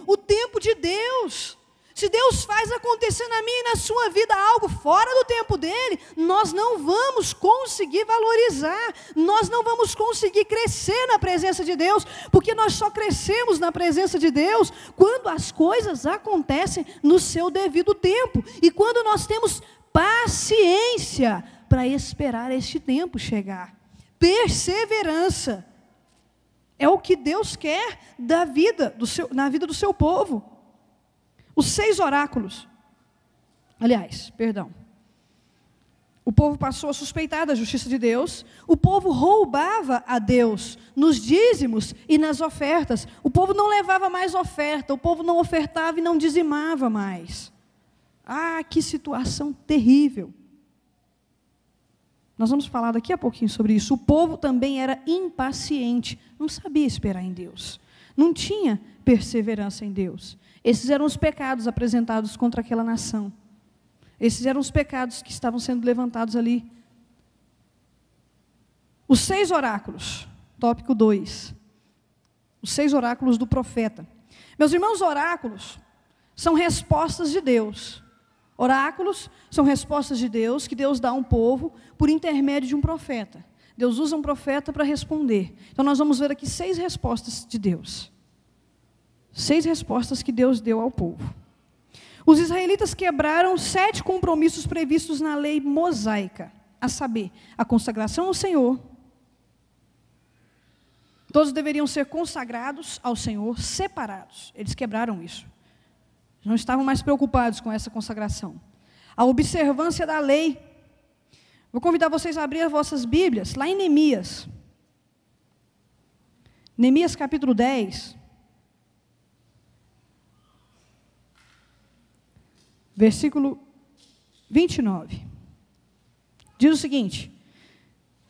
o tempo de Deus. Se Deus faz acontecer na minha e na sua vida algo fora do tempo dele, nós não vamos conseguir valorizar, nós não vamos conseguir crescer na presença de Deus, porque nós só crescemos na presença de Deus quando as coisas acontecem no seu devido tempo, e quando nós temos paciência para esperar este tempo chegar. Perseverança é o que Deus quer na vida do seu povo. Os 6 oráculos, o povo passou a suspeitar da justiça de Deus, o povo roubava a Deus nos dízimos e nas ofertas, o povo não levava mais oferta, o povo não ofertava e não dizimava mais. Que situação terrível. Nós vamos falar daqui a pouquinho sobre isso. O povo também era impaciente, não sabia esperar em Deus, não tinha perseverança em Deus. Esses eram os pecados apresentados contra aquela nação. Esses eram os pecados que estavam sendo levantados ali. Os 6 oráculos, tópico 2. Os 6 oráculos do profeta. Meus irmãos, oráculos são respostas de Deus. Oráculos são respostas de Deus, que Deus dá a um povo por intermédio de um profeta. Deus usa um profeta para responder. Então nós vamos ver aqui 6 respostas de Deus. 6 respostas que Deus deu ao povo. Os israelitas quebraram 7 compromissos previstos na lei mosaica, a saber, a consagração ao Senhor. Todos deveriam ser consagrados ao Senhor, separados. Eles quebraram isso. Não estavam mais preocupados com essa consagração. A observância da lei. Vou convidar vocês a abrir as vossas Bíblias, lá em Neemias. Neemias capítulo 10. Versículo 29. Diz o seguinte: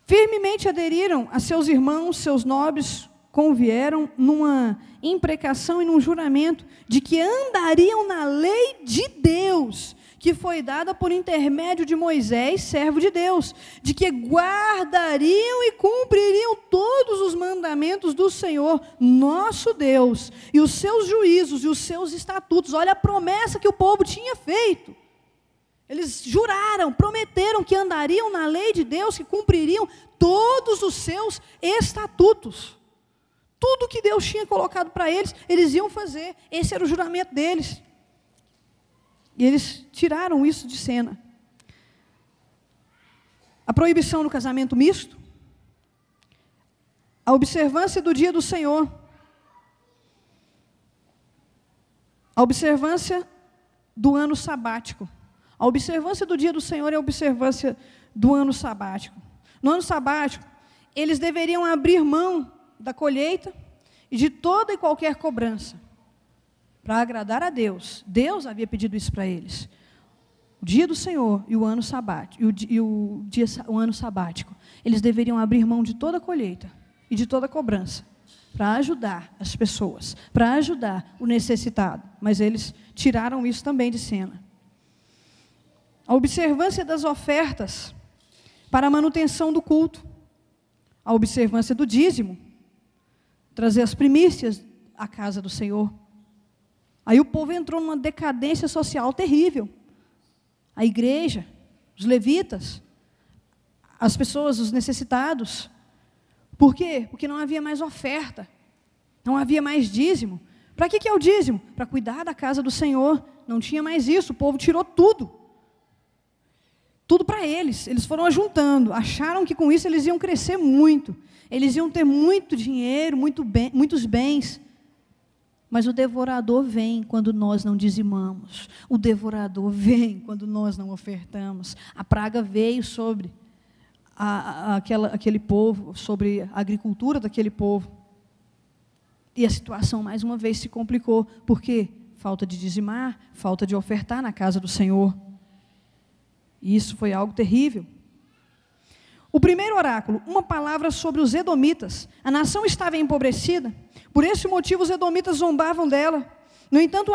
firmemente aderiram a seus irmãos, seus nobres, convieram numa imprecação e num juramento de que andariam na lei de Deus, que foi dada por intermédio de Moisés, servo de Deus, de que guardariam e cumpririam todos os mandamentos do Senhor, nosso Deus, e os seus juízos e os seus estatutos. Olha a promessa que o povo tinha feito. Eles juraram, prometeram que andariam na lei de Deus, que cumpririam todos os seus estatutos. Tudo que Deus tinha colocado para eles, eles iam fazer. Esse era o juramento deles. E eles tiraram isso de cena. A proibição do casamento misto, a observância do dia do Senhor, a observância do ano sabático. A observância do dia do Senhor é a observância do ano sabático. No ano sabático, eles deveriam abrir mão da colheita e de toda e qualquer cobrança, para agradar a Deus. Deus havia pedido isso para eles. O dia do Senhor e o ano sabático, o ano sabático, eles deveriam abrir mão de toda a colheita e de toda a cobrança, para ajudar as pessoas, para ajudar o necessitado. Mas eles tiraram isso também de cena. A observância das ofertas para a manutenção do culto, a observância do dízimo, trazer as primícias à casa do Senhor. Aí o povo entrou numa decadência social terrível. A igreja, os levitas, as pessoas, os necessitados. Por quê? Porque não havia mais oferta, não havia mais dízimo. Para que é o dízimo? Para cuidar da casa do Senhor. Não tinha mais isso, o povo tirou tudo. Tudo para eles. Eles foram ajuntando, acharam que com isso eles iam crescer muito. Eles iam ter muito dinheiro, muitos bens. Mas o devorador vem quando nós não dizimamos. O devorador vem quando nós não ofertamos. A praga veio sobre aquele povo, sobre a agricultura daquele povo. E a situação, mais uma vez, se complicou. Por quê? Falta de dizimar, falta de ofertar na casa do Senhor. E isso foi algo terrível. O primeiro oráculo, uma palavra sobre os edomitas. A nação estava empobrecida, por esse motivo os edomitas zombavam dela. No entanto,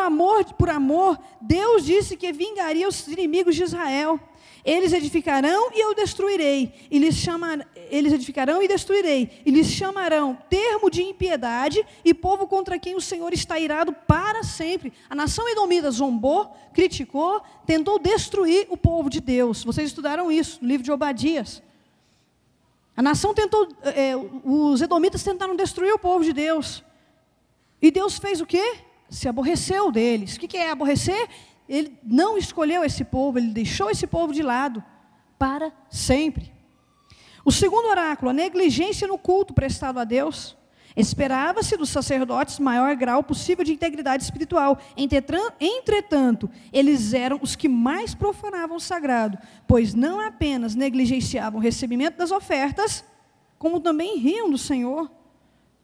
por amor, Deus disse que vingaria os inimigos de Israel. Eles edificarão e eu destruirei. Eles edificarão e destruirei. E lhes chamarão termo de impiedade e povo contra quem o Senhor está irado para sempre. A nação edomita zombou, criticou, tentou destruir o povo de Deus. Vocês estudaram isso no livro de Obadias. A nação os edomitas tentaram destruir o povo de Deus. E Deus fez o quê? Se aborreceu deles. O que é aborrecer? Ele não escolheu esse povo, ele deixou esse povo de lado para sempre. O segundo oráculo, a negligência no culto prestado a Deus. Esperava-se dos sacerdotes maior grau possível de integridade espiritual. Entretanto, eles eram os que mais profanavam o sagrado, pois não apenas negligenciavam o recebimento das ofertas, como também riam do Senhor,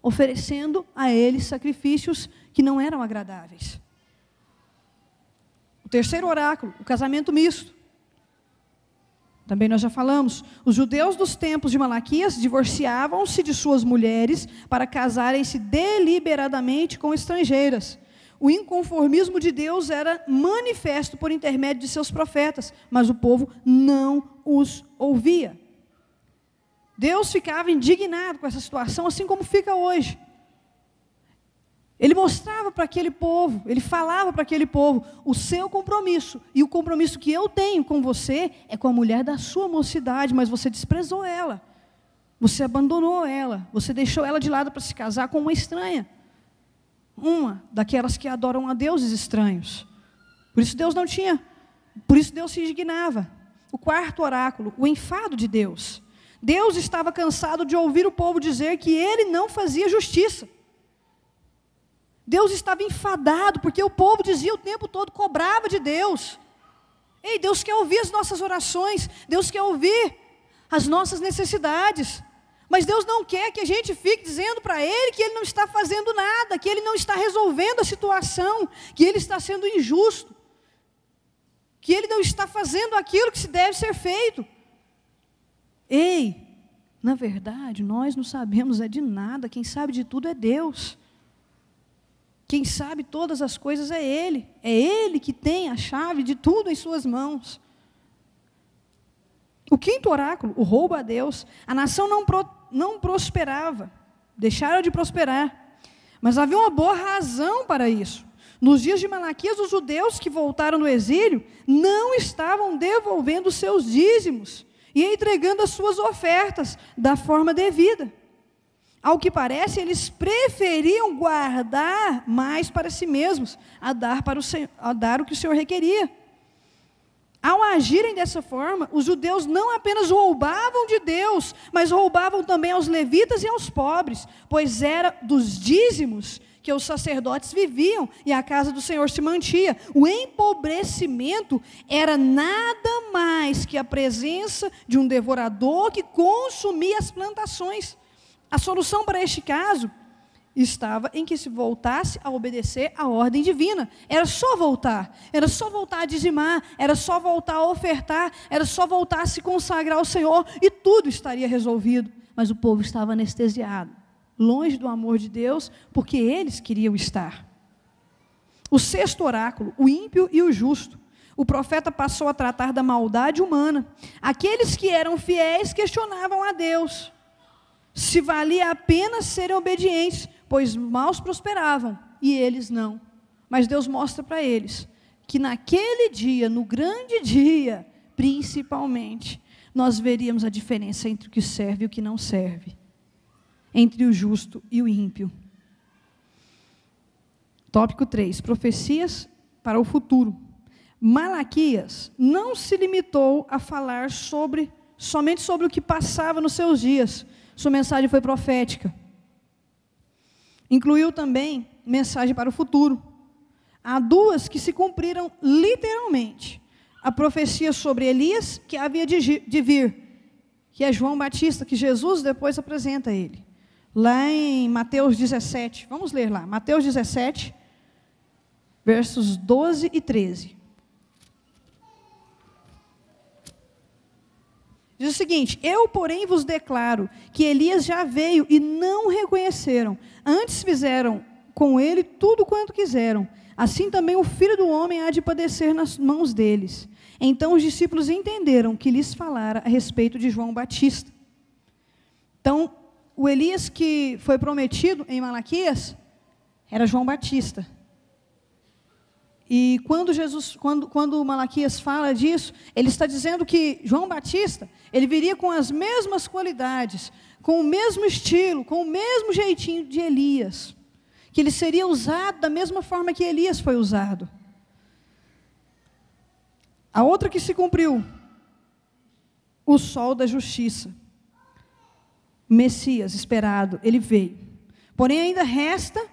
oferecendo a eles sacrifícios que não eram agradáveis. O terceiro oráculo, o casamento misto. Também nós já falamos, os judeus dos tempos de Malaquias divorciavam-se de suas mulheres para casarem-se deliberadamente com estrangeiras. O inconformismo de Deus era manifesto por intermédio de seus profetas, mas o povo não os ouvia. Deus ficava indignado com essa situação, assim como fica hoje. Ele mostrava para aquele povo, ele falava para aquele povo, o seu compromisso, e o compromisso que eu tenho com você é com a mulher da sua mocidade, mas você desprezou ela, você abandonou ela, você deixou ela de lado para se casar com uma estranha, uma daquelas que adoram a deuses estranhos. Por isso Deus se indignava. O quarto oráculo, o enfado de Deus. Deus estava cansado de ouvir o povo dizer que ele não fazia justiça. Deus estava enfadado, porque o povo dizia o tempo todo, cobrava de Deus. Ei, Deus quer ouvir as nossas orações, Deus quer ouvir as nossas necessidades. Mas Deus não quer que a gente fique dizendo para Ele que Ele não está fazendo nada, que Ele não está resolvendo a situação, que Ele está sendo injusto, que Ele não está fazendo aquilo que se deve ser feito. Ei, na verdade, nós não sabemos de nada, quem sabe de tudo é Deus. Quem sabe todas as coisas é Ele que tem a chave de tudo em suas mãos. O quinto oráculo, o roubo a Deus. A nação não prosperava, deixaram de prosperar, mas havia uma boa razão para isso. Nos dias de Malaquias, os judeus que voltaram do exílio não estavam devolvendo os seus dízimos e entregando as suas ofertas da forma devida. Ao que parece, eles preferiam guardar mais para si mesmos, a dar o que o Senhor requeria. Ao agirem dessa forma, os judeus não apenas roubavam de Deus, mas roubavam também aos levitas e aos pobres, pois era dos dízimos porque os sacerdotes viviam e a casa do Senhor se mantinha. O empobrecimento era nada mais que a presença de um devorador que consumia as plantações. A solução para este caso estava em que se voltasse a obedecer à ordem divina. Era só voltar a dizimar, era só voltar a ofertar, era só voltar a se consagrar ao Senhor e tudo estaria resolvido. Mas o povo estava anestesiado, longe do amor de Deus, porque eles queriam estar. O sexto oráculo, o ímpio e o justo. O profeta passou a tratar da maldade humana. Aqueles que eram fiéis questionavam a Deus se valia a pena serem obedientes, pois maus prosperavam e eles não. Mas Deus mostra para eles que naquele dia, no grande dia, principalmente, nós veríamos a diferença entre o que serve e o que não serve, entre o justo e o ímpio. Tópico 3, profecias para o futuro. Malaquias não se limitou a falar somente sobre o que passava nos seus dias. Sua mensagem foi profética. Incluiu também mensagem para o futuro. Há duas que se cumpriram literalmente. A profecia sobre Elias, que havia de vir, que é João Batista, que Jesus depois apresenta ele. Lá em Mateus 17, vamos ler lá, Mateus 17, versos 12 e 13. Diz o seguinte: eu, porém, vos declaro que Elias já veio e não o reconheceram. Antes fizeram com ele tudo quanto quiseram. Assim também o Filho do Homem há de padecer nas mãos deles. Então os discípulos entenderam que lhes falara a respeito de João Batista. Então, o Elias que foi prometido em Malaquias era João Batista. E quando Malaquias fala disso, ele está dizendo que João Batista, ele viria com as mesmas qualidades, com o mesmo estilo, com o mesmo jeitinho de Elias, que ele seria usado da mesma forma que Elias foi usado. A outra que se cumpriu, o sol da justiça, Messias esperado, ele veio. Porém ainda resta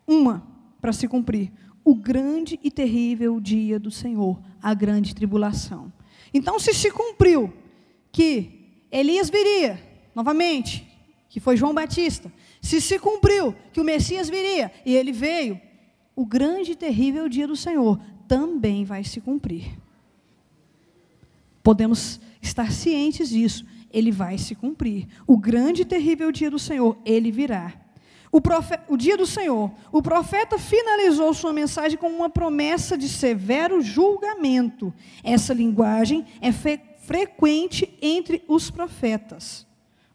uma para se cumprir: o grande e terrível dia do Senhor, a grande tribulação. Então, se cumpriu que Elias viria novamente, que foi João Batista, se cumpriu que o Messias viria, e ele veio, o grande e terrível dia do Senhor também vai se cumprir. Podemos estar cientes disso, ele vai se cumprir. O grande e terrível dia do Senhor, ele virá. O dia do Senhor, o profeta finalizou sua mensagem com uma promessa de severo julgamento. Essa linguagem é frequente entre os profetas.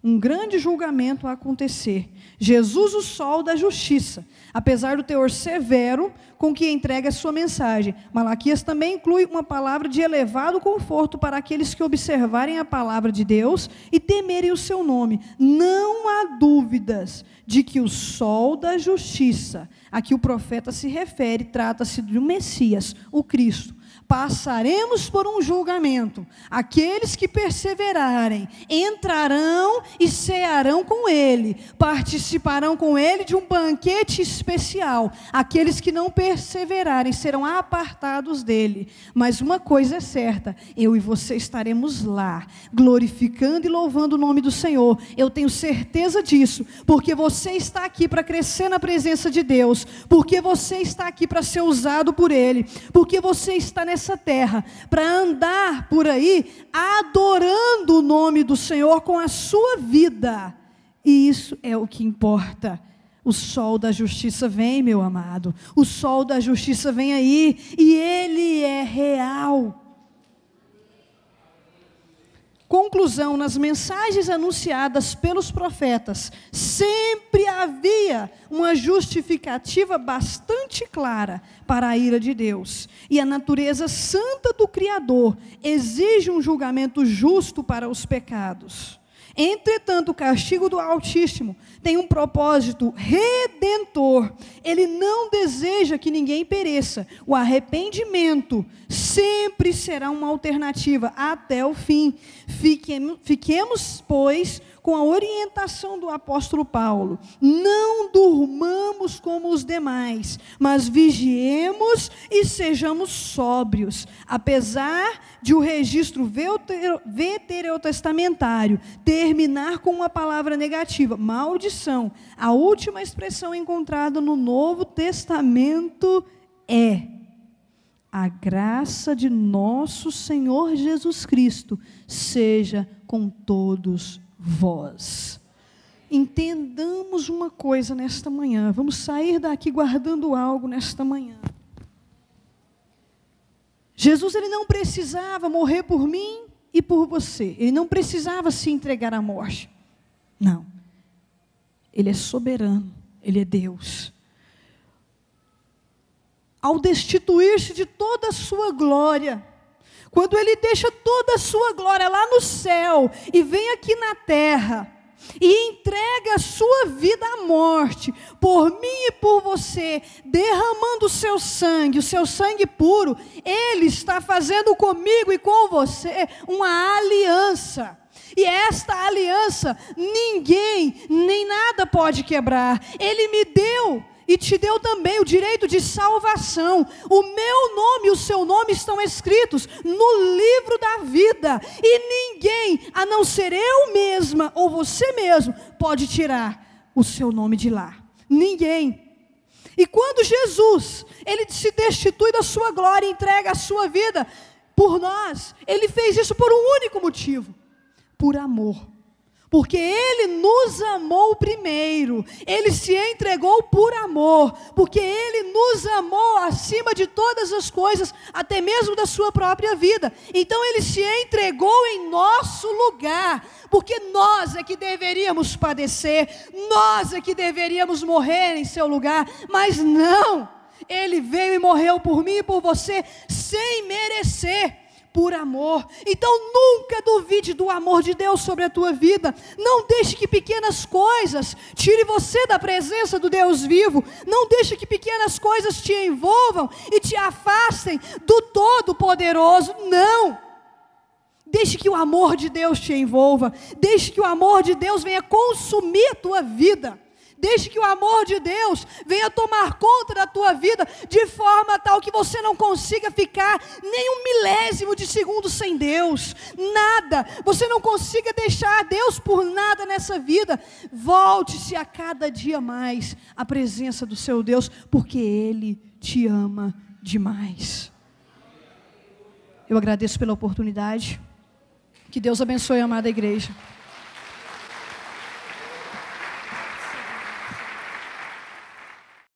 Um grande julgamento a acontecer. Jesus, o sol da justiça, apesar do teor severo com que entrega a sua mensagem. Malaquias também inclui uma palavra de elevado conforto para aqueles que observarem a palavra de Deus e temerem o seu nome. Não há dúvidas de que o sol da justiça, a que o profeta se refere, trata-se do Messias, o Cristo. Passaremos por um julgamento. Aqueles que perseverarem entrarão e cearão com ele, participarão com ele de um banquete especial. Aqueles que não perseverarem serão apartados dele. Mas uma coisa é certa: eu e você estaremos lá, glorificando e louvando o nome do Senhor. Eu tenho certeza disso, porque você está aqui para crescer na presença de Deus, porque você está aqui para ser usado por ele, porque você está nessa terra para andar por aí adorando o nome do Senhor com a sua vida, e isso é o que importa. O sol da justiça vem, meu amado, o sol da justiça vem aí, e ele é real. Conclusão: nas mensagens anunciadas pelos profetas, sempre havia uma justificativa bastante clara para a ira de Deus. E a natureza santa do Criador exige um julgamento justo para os pecados. Entretanto, o castigo do Altíssimo tem um propósito redentor. Ele não deseja que ninguém pereça. O arrependimento sempre será uma alternativa até o fim. Fiquemos, pois, com a orientação do apóstolo Paulo, não durmamos como os demais, mas vigiemos e sejamos sóbrios, apesar de o registro veterotestamentário terminar com uma palavra negativa, maldição. A última expressão encontrada no Novo Testamento é: a graça de nosso Senhor Jesus Cristo seja com todos vós. Entendamos uma coisa nesta manhã. Vamos sair daqui guardando algo nesta manhã. Jesus, ele não precisava morrer por mim e por você. Ele não precisava se entregar à morte. Não. Ele é soberano. Ele é Deus. Ao destituir-se de toda a sua glória, quando ele deixa toda a sua glória lá no céu e vem aqui na terra e entrega a sua vida à morte por mim e por você, derramando o seu sangue puro, ele está fazendo comigo e com você uma aliança. E esta aliança ninguém, nem nada pode quebrar. Ele me deu e te deu também o direito de salvação. O meu nome e o seu nome estão escritos no livro da vida. E ninguém, a não ser eu mesma ou você mesmo, pode tirar o seu nome de lá. Ninguém. E quando Jesus, ele se destitui da sua glória e entrega a sua vida por nós, ele fez isso por um único motivo: por amor. Porque ele nos amou primeiro, ele se entregou por amor, porque ele nos amou acima de todas as coisas, até mesmo da sua própria vida. Então ele se entregou em nosso lugar, porque nós é que deveríamos padecer, nós é que deveríamos morrer em seu lugar, mas não, ele veio e morreu por mim e por você, sem merecer, por amor. Então nunca duvide do amor de Deus sobre a tua vida. Não deixe que pequenas coisas tire você da presença do Deus vivo. Não deixe que pequenas coisas te envolvam e te afastem do Todo-Poderoso. Não. Deixe que o amor de Deus te envolva. Deixe que o amor de Deus venha consumir a tua vida. Deixe que o amor de Deus venha tomar conta da tua vida, de forma tal que você não consiga ficar nem um milésimo de segundo sem Deus, nada, você não consiga deixar Deus por nada nessa vida. Volte-se a cada dia mais à presença do seu Deus, porque Ele te ama demais. Eu agradeço pela oportunidade, que Deus abençoe a amada igreja.